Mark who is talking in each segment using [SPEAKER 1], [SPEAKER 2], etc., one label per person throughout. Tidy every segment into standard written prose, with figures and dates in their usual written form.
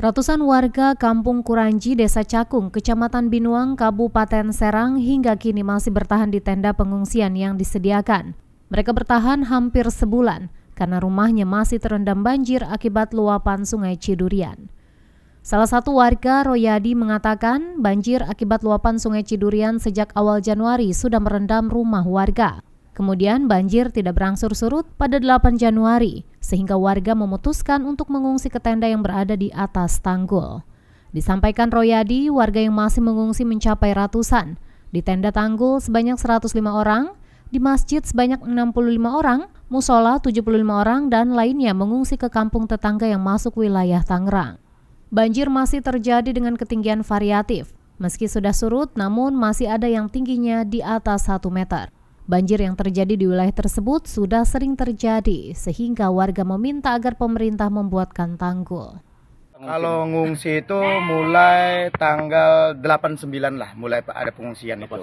[SPEAKER 1] Ratusan warga Kampung Kuranji, Desa Cakung, Kecamatan Binuang, Kabupaten Serang hingga kini masih bertahan di tenda pengungsian yang disediakan. Mereka bertahan hampir sebulan karena rumahnya masih terendam banjir akibat luapan Sungai Cidurian. Salah satu warga, Royadi, mengatakan banjir akibat luapan Sungai Cidurian sejak awal Januari sudah merendam rumah warga. Kemudian banjir tidak berangsur surut pada 8 Januari, sehingga warga memutuskan untuk mengungsi ke tenda yang berada di atas tanggul. Disampaikan Royadi, warga yang masih mengungsi mencapai ratusan. Di tenda tanggul sebanyak 105 orang, di masjid sebanyak 65 orang, musola 75 orang, dan lainnya mengungsi ke kampung tetangga yang masuk wilayah Tangerang. Banjir masih terjadi dengan ketinggian variatif. Meski sudah surut, namun masih ada yang tingginya di atas 1 meter. Banjir yang terjadi di wilayah tersebut sudah sering terjadi, sehingga warga meminta agar pemerintah membuatkan tanggul.
[SPEAKER 2] Kalau ngungsi itu mulai tanggal 8-9 lah, mulai ada pengungsian itu.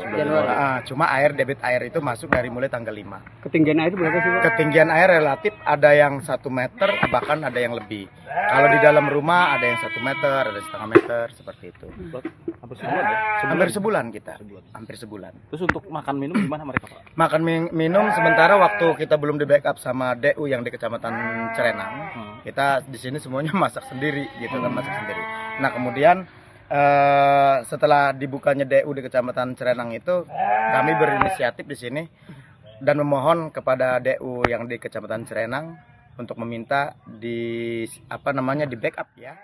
[SPEAKER 2] Cuma debit air itu masuk dari mulai tanggal 5.
[SPEAKER 3] Ketinggian air berapa sih, Pak?
[SPEAKER 2] Ketinggian air relatif ada yang 1 meter, bahkan ada yang lebih. Kalau di dalam rumah ada yang 1 meter, ada setengah meter, seperti itu.
[SPEAKER 3] Hampir sebulan ya?
[SPEAKER 2] Hampir sebulan kita, hampir sebulan.
[SPEAKER 3] Terus untuk makan minum gimana mereka, Pak?
[SPEAKER 2] Makan minum sementara waktu kita belum di backup sama DU yang di Kecamatan Cerenang, kita di sini semuanya masak sendiri gitu kan, masak sendiri. Nah kemudian setelah dibukanya DU di Kecamatan Cerenang itu, kami berinisiatif di sini dan memohon kepada DU yang di Kecamatan Cerenang untuk meminta di backup ya.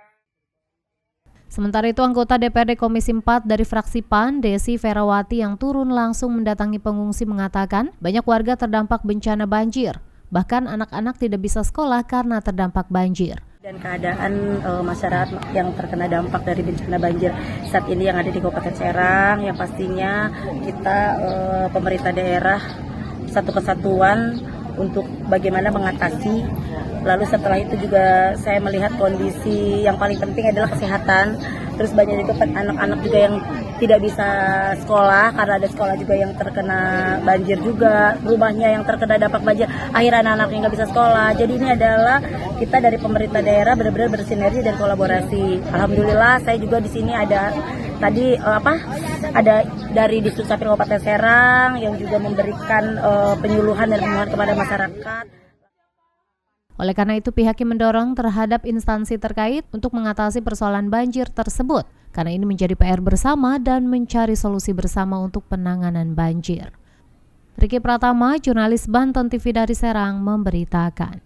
[SPEAKER 1] Sementara itu, anggota DPRD Komisi 4 dari fraksi PAN, Desi Ferawati, yang turun langsung mendatangi pengungsi mengatakan banyak warga terdampak bencana banjir. Bahkan anak-anak tidak bisa sekolah karena terdampak banjir.
[SPEAKER 4] Dan keadaan masyarakat yang terkena dampak dari bencana banjir saat ini yang ada di Kabupaten Serang, yang pastinya kita pemerintah daerah satu kesatuan untuk bagaimana mengatasi. Lalu setelah itu juga saya melihat kondisi yang paling penting adalah kesehatan. Terus banyak juga anak-anak juga yang tidak bisa sekolah karena ada sekolah juga yang terkena banjir juga, rumahnya yang terkena dampak banjir, akhirnya anak-anaknya nggak bisa sekolah. Jadi ini adalah kita dari pemerintah daerah benar-benar bersinergi dan kolaborasi. Alhamdulillah saya juga di sini ada tadi ada dari Distrik Capil Kabupaten Serang yang juga memberikan penyuluhan dan pemahaman kepada masyarakat.
[SPEAKER 1] Oleh karena itu, pihaknya mendorong terhadap instansi terkait untuk mengatasi persoalan banjir tersebut, karena ini menjadi PR bersama dan mencari solusi bersama untuk penanganan banjir. Riki Pratama, jurnalis Banten TV dari Serang, memberitakan.